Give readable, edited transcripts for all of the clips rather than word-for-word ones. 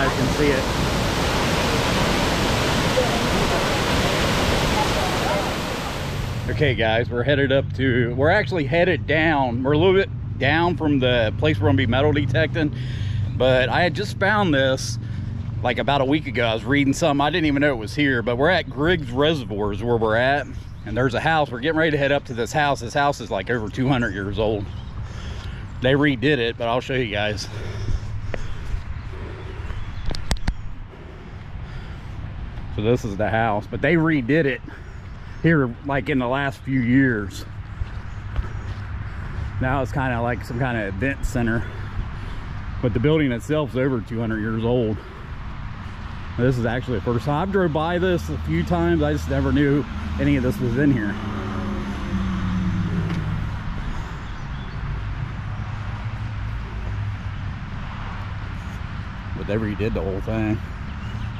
guys can see it. Okay guys, we're actually headed down. We're a little bit down from the place we're gonna be metal detecting, but I had just found this like about a week ago. I was reading something, I didn't even know it was here, but we're at Griggs Reservoir is where we're at, and there's a house. We're getting ready to head up to this house. This house is like over 200 years old. They redid it, but I'll show you guys. So this is the house, but they redid it here like in the last few years. Now it's kind of like some kind of event center, but the building itself is over 200 years old. This is actually the first time I've drove by this a few times. I just never knew any of this was in here. But they redid the whole thing.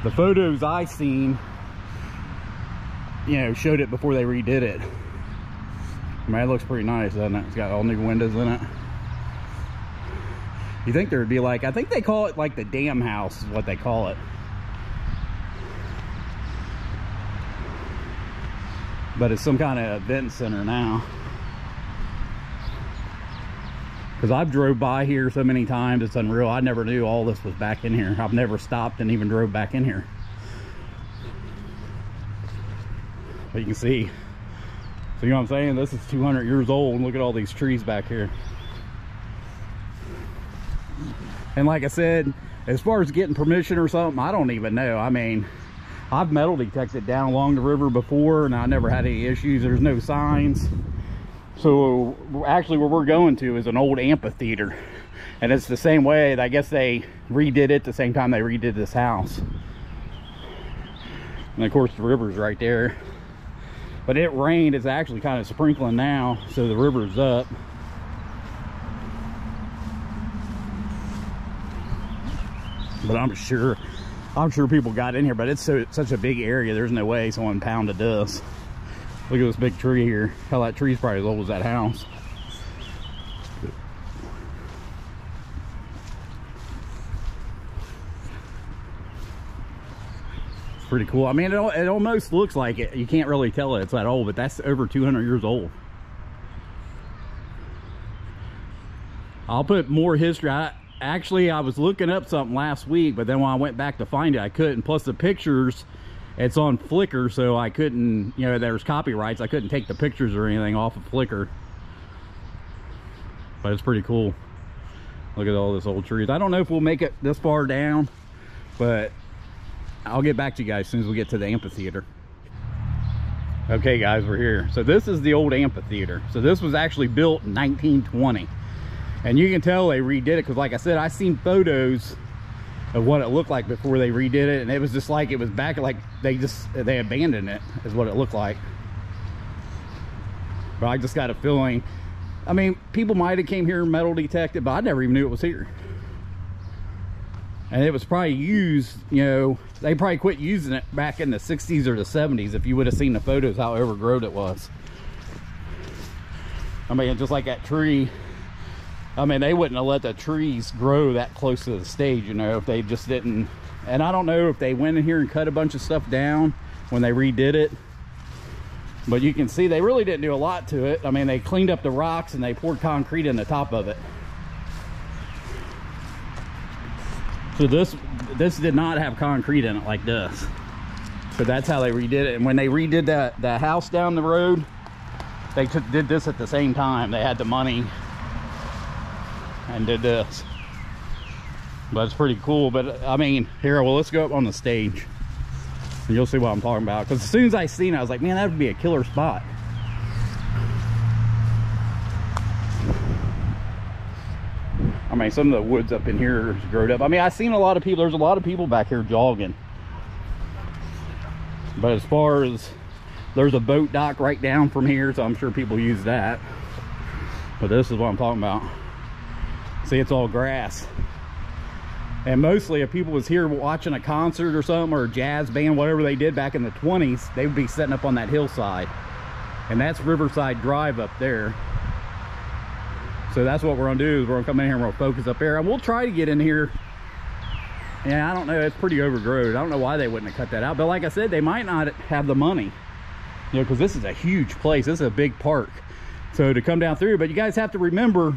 The photos I seen, you know, showed it before they redid it. I mean, it looks pretty nice, doesn't it? It's got all new windows in it. You think there would be like, I think they call it like the dam house is what they call it. But it's some kind of event center now. Because I've drove by here so many times, it's unreal. I never knew all this was back in here. I've never stopped and even drove back in here. But you can see, so you know what I'm saying? This is 200 years old. Look at all these trees back here. And like I said, as far as getting permission or something, I don't even know. I mean, I've metal detected down along the river before and I never had any issues. There's no signs. So actually where we're going to is an old amphitheater, and it's the same way. I guess they redid it the same time they redid this house. And of course the river's right there, but it rained. It's actually kind of sprinkling now, so the river's up. But I'm sure people got in here, but it's such a big area, there's no way someone pounded this. Look at this big tree here. Hell, that tree's probably as old as that house. It's pretty cool. I mean, it almost looks like it. You can't really tell it's that old, but that's over 200 years old. I'll put more history. I was looking up something last week, but then when I went back to find it, I couldn't. Plus the pictures, it's on Flickr, so I couldn't, you know, there's copyrights. I couldn't take the pictures or anything off of Flickr. But it's pretty cool. Look at all this old trees. I don't know if we'll make it this far down, but I'll get back to you guys as soon as we get to the amphitheater. Okay guys, we're here. So this is the old amphitheater. So this was actually built in 1920. And you can tell they redid it because, like I said, I seen photos of what it looked like before they redid it, and it was just like it was back, like they abandoned it is what it looked like. But I just got a feeling, I mean, people might have came here metal detected, but I never even knew it was here. And it was probably used, you know, they probably quit using it back in the 60s or the 70s. If you would have seen the photos, how overgrown it was. I mean, just like that tree, I mean, they wouldn't have let the trees grow that close to the stage, you know, if they just didn't. And I don't know if they went in here and cut a bunch of stuff down when they redid it. But you can see they really didn't do a lot to it. I mean, they cleaned up the rocks and they poured concrete in the top of it. So this did not have concrete in it like this. So that's how they redid it. And when they redid that house down the road, they did this at the same time. They had the money and did this. But it's pretty cool. But I mean, here, well, let's go up on the stage and you'll see what I'm talking about. Because as soon as I seen it, I was like, man, that would be a killer spot. I mean, some of the woods up in here is growed up. I mean, I've seen a lot of people. There's a lot of people back here jogging. But as far as, there's a boat dock right down from here, so I'm sure people use that. But this is what I'm talking about. See, it's all grass. And mostly if people was here watching a concert or something, or a jazz band, whatever they did back in the 20s, they would be setting up on that hillside. And that's Riverside Drive up there. So that's what we're gonna do, is we're gonna come in here and we'll focus up there. And we'll try to get in here Yeah, I don't know, it's pretty overgrown. I don't know why they wouldn't have cut that out, but like I said, they might not have the money, you know, because this is a huge place. This is a big park, so to come down through. But you guys have to remember,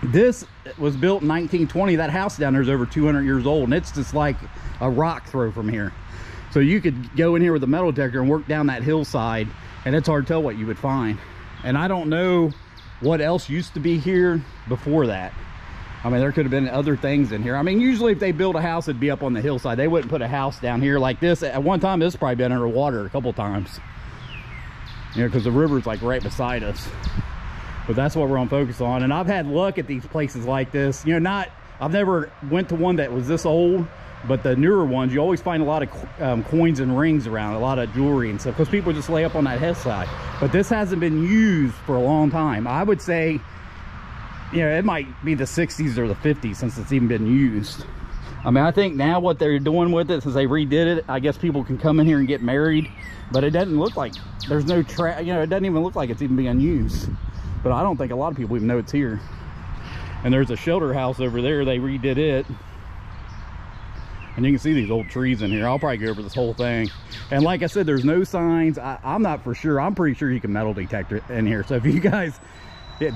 this was built in 1920. That house down there is over 200 years old, and it's just like a rock throw from here. So you could go in here with a metal detector and work down that hillside, and it's hard to tell what you would find. And I don't know what else used to be here before that. I mean, there could have been other things in here. I mean, usually if they build a house, it'd be up on the hillside. They wouldn't put a house down here like this. At one time, this has probably been underwater a couple times, you know, because the river's like right beside us. But that's what we're on focus on. And I've had luck at these places like this. You know, I've never went to one that was this old, but the newer ones, you always find a lot of coins and rings around, a lot of jewelry and stuff, because people just lay up on that hillside. But this hasn't been used for a long time. I would say, you know, it might be the 60s or the 50s since it's even been used. I mean, I think now what they're doing with it, since they redid it, I guess people can come in here and get married, but it doesn't look like there's no you know, it doesn't even look like it's even being used. But I don't think a lot of people even know it's here. And there's a shelter house over there. They redid it. And you can see these old trees in here. I'll probably go over this whole thing. And like I said, there's no signs. I'm not for sure. I'm pretty sure you can metal detect it in here. So if you guys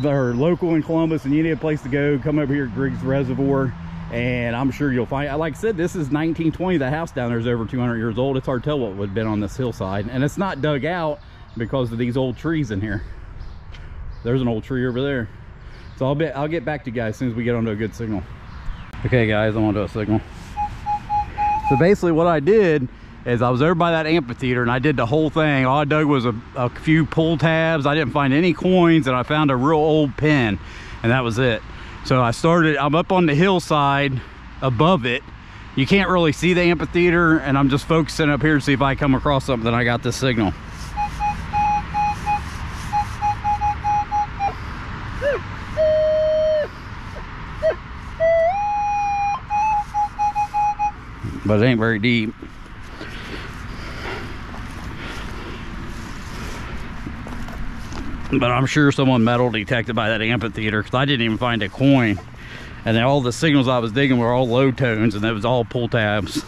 are local in Columbus and you need a place to go, come over here at Griggs Reservoir, and I'm sure you'll find. Like I said, this is 1920. The house down there is over 200 years old. It's hard to tell what would have been on this hillside. And it's not dug out because of these old trees in here. There's an old tree over there. So I'll get back to you guys as soon as we get onto a good signal. Okay guys, I'm onto a signal. So basically what I did is I was over by that amphitheater and I did the whole thing. All I dug was a few pull tabs. I didn't find any coins, and I found a real old pin, and that was it. So I'm up on the hillside above it. You can't really see the amphitheater, and I'm just focusing up here to see if I come across something. I got this signal. But it ain't very deep. But I'm sure someone metal detected by that amphitheater, because I didn't even find a coin. And then all the signals I was digging were all low tones, and it was all pull tabs.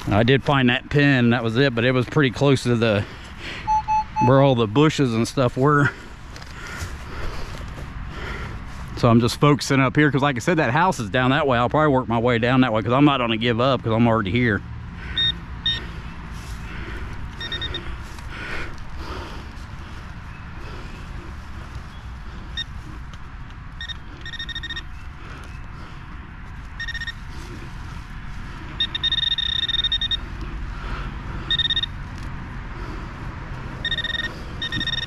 And I did find that pin, that was it, but it was pretty close to where all the bushes and stuff were. So I'm just focusing up here, because like I said, that house is down that way. I'll probably work my way down that way, because I'm not going to give up, because I'm already here.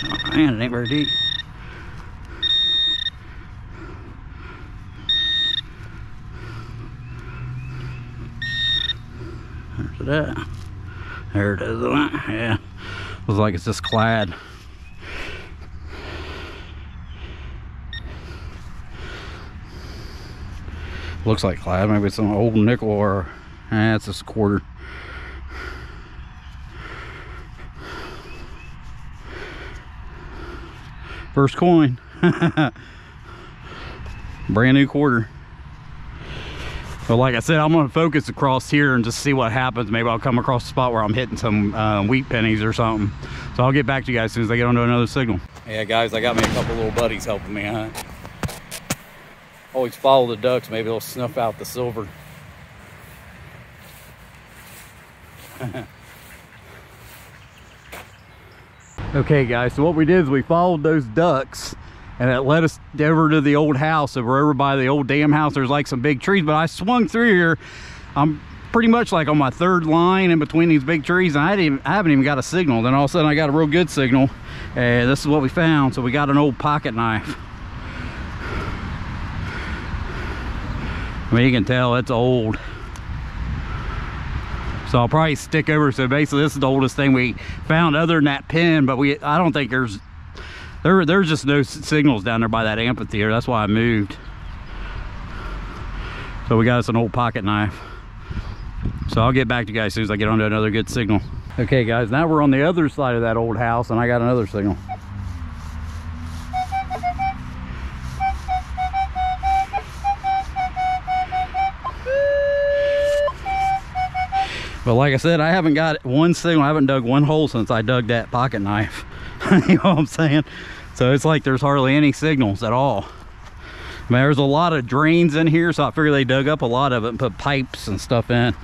Oh, man, it ain't very deep. That there it is. Yeah, it was like it's just clad. Looks like clad. Maybe it's some old nickel, or it's just a quarter. First coin. Brand new quarter. But like I said, I'm going to focus across here and just see what happens. Maybe I'll come across a spot where I'm hitting some wheat pennies or something. So I'll get back to you guys as soon as I get onto another signal. Yeah, guys, I got me a couple little buddies helping me hunt. Always follow the ducks. Maybe they'll snuff out the silver. Okay, guys, so what we did is we followed those ducks, and it led us over to the old house. So we're over by the old dam house. There's like some big trees, but I swung through here. I'm pretty much like on my third line in between these big trees, and I haven't even got a signal. Then all of a sudden I got a real good signal, and this is what we found. So we got an old pocket knife. I mean, you can tell it's old. So I'll probably stick over. So basically this is the oldest thing we found other than that pin, but I don't think there's just no signals down there by that amphitheater. That's why I moved. So we got us an old pocket knife. So I'll get back to you guys as soon as I get onto another good signal. Okay guys, now we're on the other side of that old house, and I got another signal. But like I said, I haven't got one signal. I haven't dug one hole since I dug that pocket knife. You know what I'm saying? So it's like there's hardly any signals at all. I mean, there's a lot of drains in here, so I figure they dug up a lot of it and put pipes and stuff in.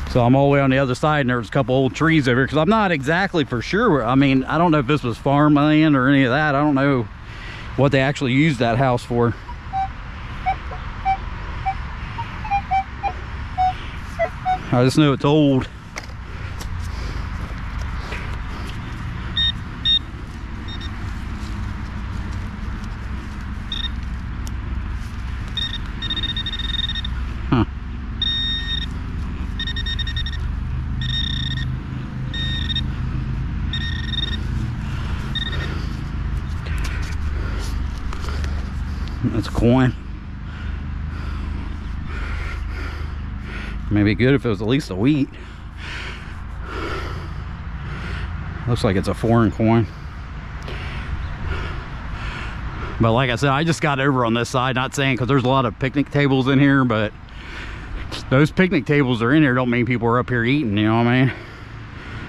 So I'm all the way on the other side, and there's a couple old trees over here, because I'm not exactly for sure. I mean, I don't know if this was farmland or any of that. I don't know what they actually used that house for. I just know it's old. Huh. That's a coin. Maybe good if it was at least a wheat. Looks like it's a foreign coin. But like I said, I just got over on this side, not saying because there's a lot of picnic tables in here, but those picnic tables are in here don't mean people are up here eating, you know what I mean?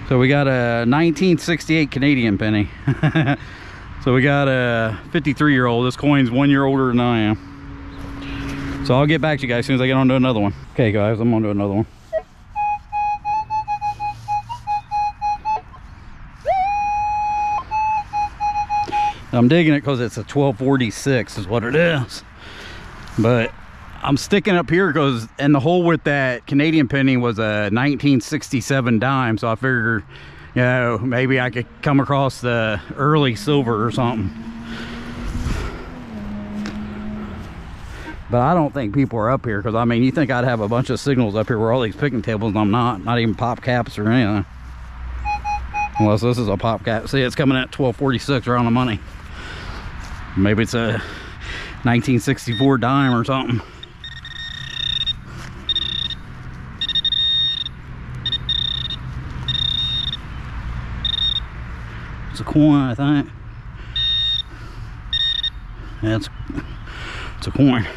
So we got a 1968 Canadian penny. So we got a 53-year-old. This coin's 1 year older than I am. So I'll get back to you guys as soon as I get on to another one. Okay guys, I'm on to another one. I'm digging it because it's a 1246 is what it is. But I'm sticking up here because, and the hole with that Canadian penny was a 1967 dime. So I figured, you know, maybe I could come across the early silver or something. But I don't think people are up here because, I mean, you think I'd have a bunch of signals up here where all these picnic tables, and I'm not even pop caps or anything. Unless this is a pop cap. See, it's coming at 1246 right on the money. Maybe it's a 1964 dime or something. It's a coin, I think. Yeah, it's a coin.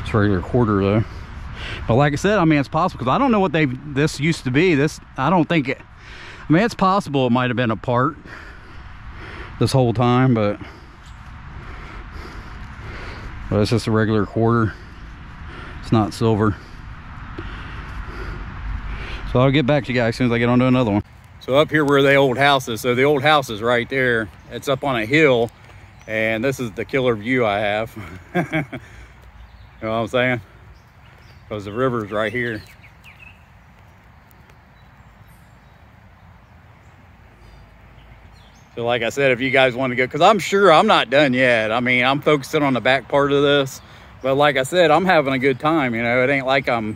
It's a regular quarter though. But like I said, I mean, it's possible because I don't know what this used to be. This, I don't think it, I mean, it's possible it might have been a part this whole time, but it's just a regular quarter. It's not silver. So I'll get back to you guys as soon as I get on to another one. So up here where the old house is, so the old house is right there. It's up on a hill, and this is the killer view I have. You know what I'm saying? Because the river's right here. So like I said, if you guys want to go, because I'm sure I'm not done yet. I mean, I'm focusing on the back part of this. But like I said, I'm having a good time, you know. It ain't like I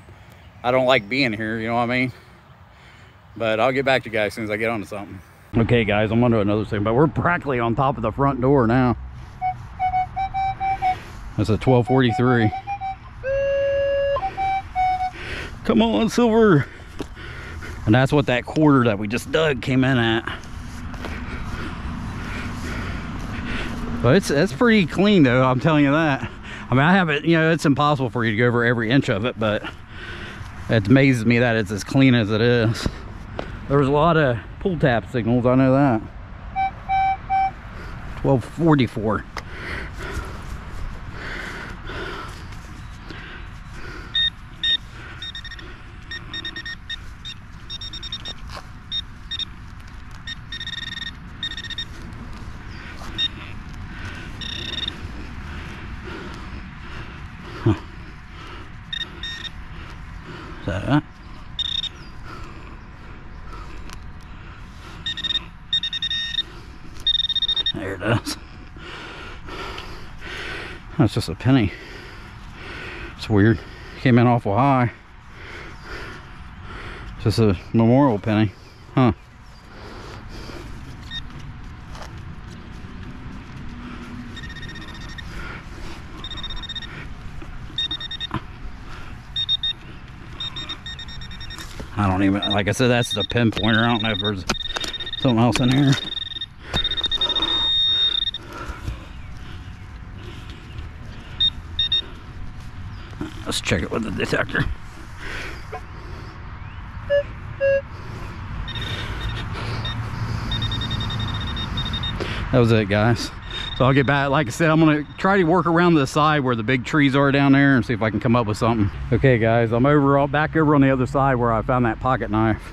don't like being here, you know what I mean? But I'll get back to you guys as soon as I get onto something. Okay guys, I'm on to another thing, but we're practically on top of the front door now. That's a 1243. Come on, silver. And that's what that quarter that we just dug came in at. But it's pretty clean though, I'm telling you that. I mean, I haven't, you know, it's impossible for you to go over every inch of it, but it amazes me that it's as clean as it is. There's a lot of pull tap signals, I know that. 1244. Huh. Is that it? There it is. That's just a penny. It's weird. Came in awful high. Just a memorial penny. Huh. I don't even, like I said, that's the pinpointer. I don't know if there's something else in here. Let's check it with the detector. That was it, guys. So I'll get back. Like I said, I'm gonna try to work around the side where the big trees are down there and see if I can come up with something. Okay, guys, I'm back over on the other side where I found that pocket knife.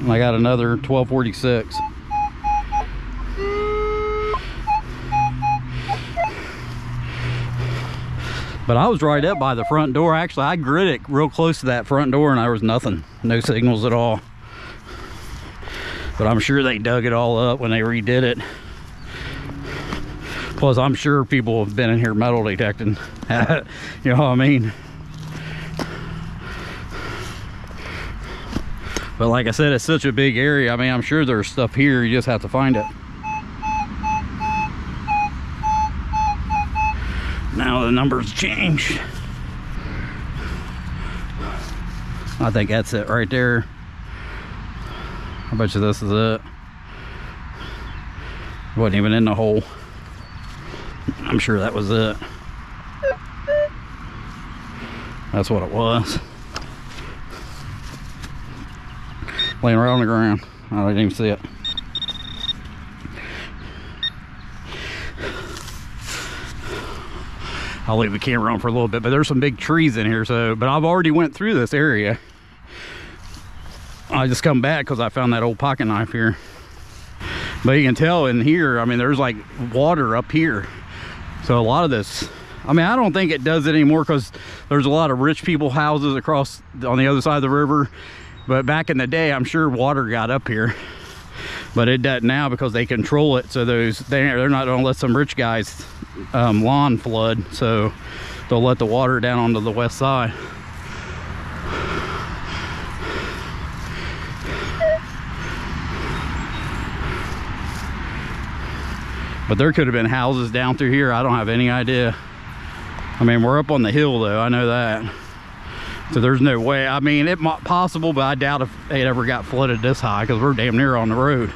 And I got another 1246. But I was right up by the front door. Actually, I gridded it real close to that front door and there was nothing, no signals at all. But I'm sure they dug it all up when they redid it. Plus, I'm sure people have been in here metal detecting. You know what I mean? But like I said, it's such a big area. I mean, I'm sure there's stuff here. You just have to find it. Now the numbers changed. I think that's it right there. I bet you this is it. Wasn't even in the hole. I'm sure that was it. That's what it was. Laying right on the ground. I didn't even see it. I'll leave the camera on for a little bit, but there's some big trees in here, so, but I've already went through this area. I just come back because I found that old pocket knife here. But you can tell in here, I mean, there's like water up here. So a lot of this, I mean, I don't think it does it anymore because there's a lot of rich people houses across on the other side of the river. But back in the day, I'm sure water got up here. But it doesn't now because they control it. So they're not gonna let some rich guys lawn flood. So they'll let the water down onto the west side. But there could have been houses down through here. I don't have any idea. I mean, we're up on the hill though, I know that. So there's no way. I mean, it might possible, but I doubt if it ever got flooded this high because we're damn near on the road.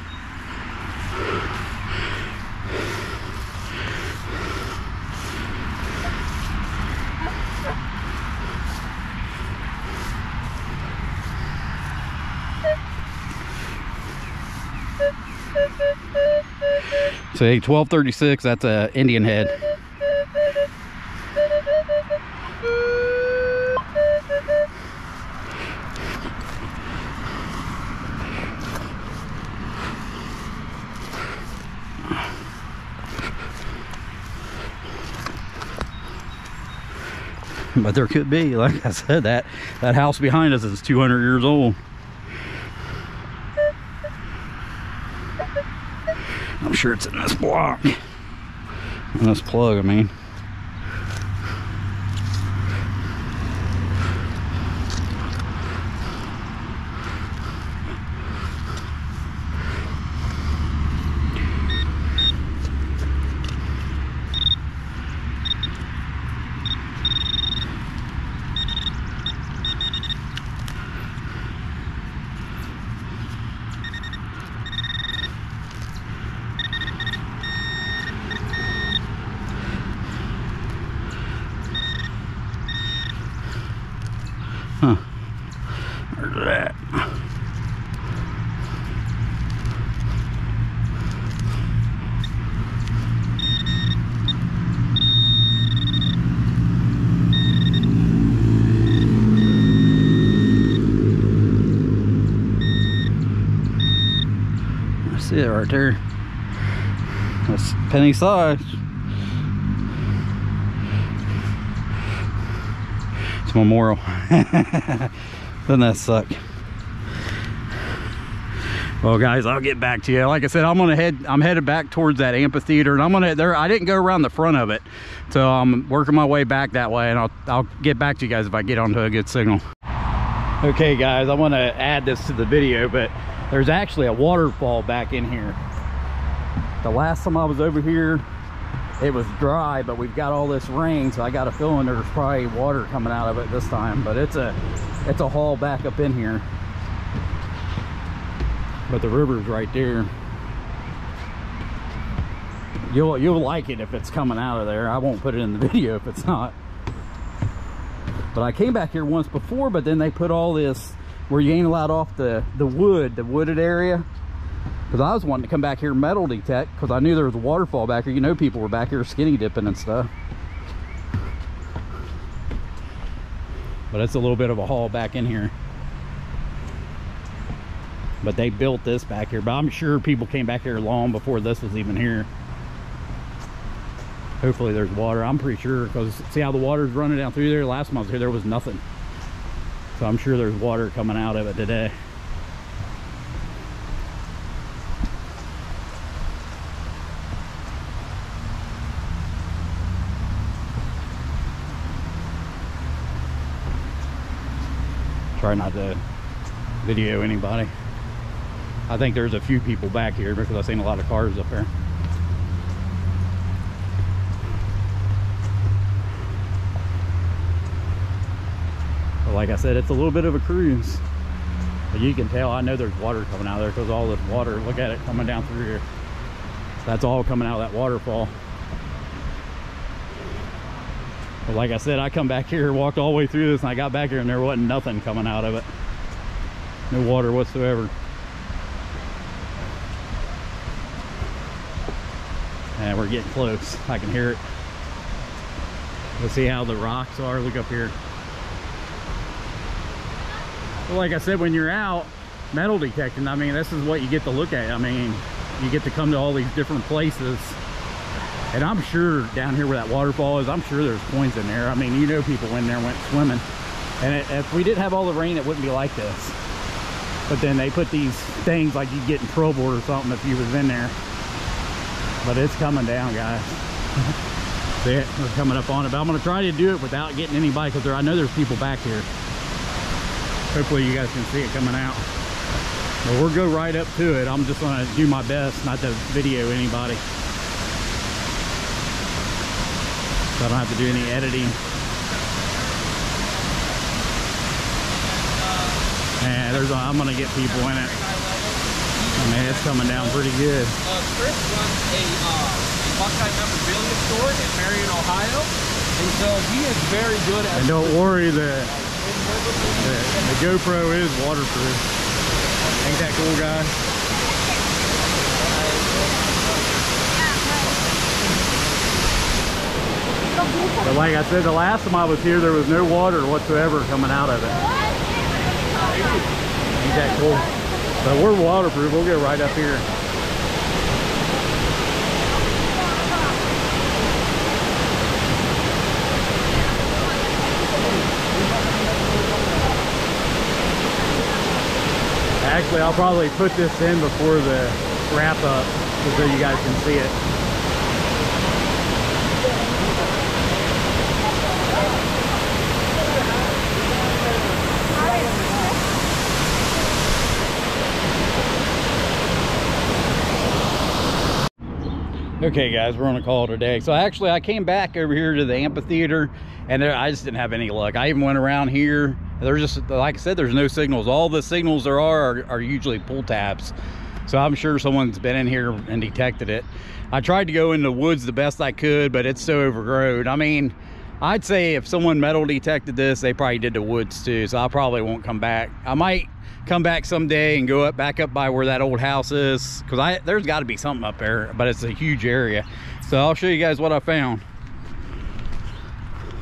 So 1236, that's a Indian head. But there could be, like I said, that house behind us is 200 years old. I'm sure it's in this block. In this plug, I mean. Huh. There's that. I see it right there. That's penny size. It's a memorial. Doesn't that suck? Well, guys, I'll get back to you. Like I said, I'm headed back towards that amphitheater, and I didn't go around the front of it, so I'm working my way back that way, and I'll get back to you guys if I get onto a good signal. Okay, guys, I want to add this to the video, but there's actually a waterfall back in here. The last time I was over here, it was dry, but we've got all this rain, so I got a feeling there's probably water coming out of it this time. But it's a haul back up in here. But the river's right there. You'll like it if it's coming out of there. I won't put it in the video if it's not. But I came back here once before, but then they put all this where you ain't allowed off the wooded area. Because I was wanting to come back here and metal detect, because I knew there was a waterfall back here. You know, people were back here skinny dipping and stuff. But it's a little bit of a haul back in here. But they built this back here. But I'm sure people came back here long before this was even here. Hopefully there's water. I'm pretty sure, because see how the water's running down through there? Last time I was here, there was nothing. So I'm sure there's water coming out of it today. Try not to video anybody. I think there's a few people back here because I've seen a lot of cars up there. But like I said, it's a little bit of a cruise. But you can tell, I know there's water coming out of there because all this water, look at it coming down through here. That's all coming out of that waterfall. But like I said, I come back here, walked all the way through this, and I got back here and there wasn't nothing coming out of it. No water whatsoever. And we're getting close. I can hear it. Let's see how the rocks are. Look up here. Well, like I said, when you're out metal detecting, I mean, this is what you get to look at. I mean, you get to come to all these different places. And I'm sure down here where that waterfall is, I'm sure there's coins in there. I mean, you know, people went in there and went swimming. And if we didn't have all the rain, it wouldn't be like this. But then they put these things like you'd get in trouble or something if you was in there. But it's coming down, guys. See it? We're coming up on it. But I'm going to try to do it without getting anybody, because I know there's people back here. Hopefully you guys can see it coming out. But we'll go right up to it. I'm just going to do my best not to video anybody, so I don't have to do any editing. And I'm gonna get people in it. I mean, it's coming down pretty good. Chris runs a Buckeye memorabilia store in Marion, Ohio, and so he is very good at. And don't worry, the GoPro is waterproof. Ain't that cool, guys? But like I said, the last time I was here, there was no water whatsoever coming out of it. Ain't that cool? But we're waterproof. We'll get right up here. Actually, I'll probably put this in before the wrap up so you guys can see it. Okay guys, we're on a call today. So actually I came back over here to the amphitheater and I just didn't have any luck. I even went around here. There's just, like I said, there's no signals. All the signals there are usually pull tabs. So I'm sure someone's been in here and detected it. I tried to go in the woods the best I could, but it's so overgrown. I mean, I'd say if someone metal detected this, they probably did the woods too. So I probably won't come back. I might come back someday and go back up by where that old house is, because there's got to be something up there, but it's a huge area. So I'll show you guys what I found.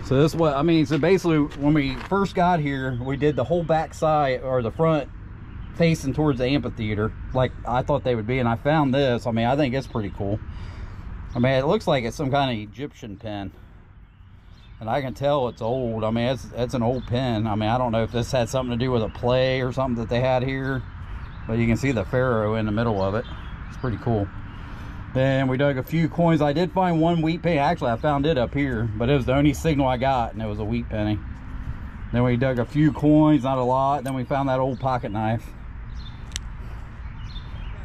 So this is what I mean. So basically, when we first got here, we did the whole back side, or the front facing towards the amphitheater, like I thought they would be, and I found this. I mean, I think it's pretty cool. I mean, it looks like it's some kind of Egyptian pen, and I can tell it's old. I mean, it's an old pen. I mean, I don't know if this had something to do with a play or something that they had here, but you can see the Pharaoh in the middle of it. It's pretty cool. Then we dug a few coins. I did find one wheat penny. Actually, I found it up here, but it was the only signal I got, and it was a wheat penny. Then we dug a few coins, not a lot. Then we found that old pocket knife.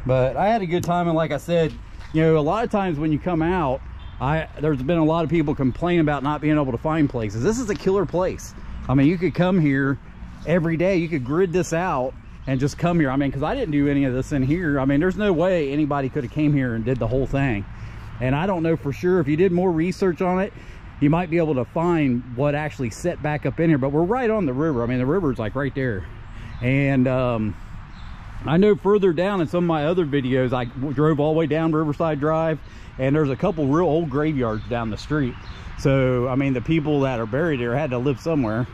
But I had a good time, and like I said, you know, a lot of times when you come out, there's been a lot of people complaining about not being able to find places. This is a killer place. I mean, you could come here every day. You could grid this out and just come here. I mean, because I didn't do any of this in here. I mean, there's no way anybody could have came here and did the whole thing. And I don't know for sure. If you did more research on it, you might be able to find what actually set back up in here. But we're right on the river. I mean, the river's like right there. And I know further down in some of my other videos, I drove all the way down Riverside Drive, and there's a couple real old graveyards down the street. So I mean, the people that are buried there had to live somewhere.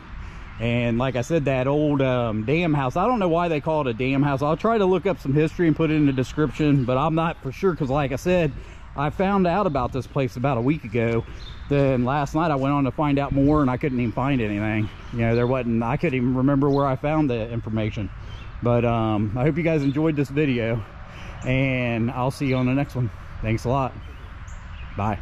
And like I said, that old dam house, I don't know why they call it a dam house. I'll try to look up some history and put it in the description, but I'm not for sure, because like I said, I found out about this place about a week ago. Then last night I went on to find out more, and I couldn't even find anything. You know, there wasn't, I couldn't even remember where I found the information. But I hope you guys enjoyed this video, and I'll see you on the next one. Thanks a lot. Bye.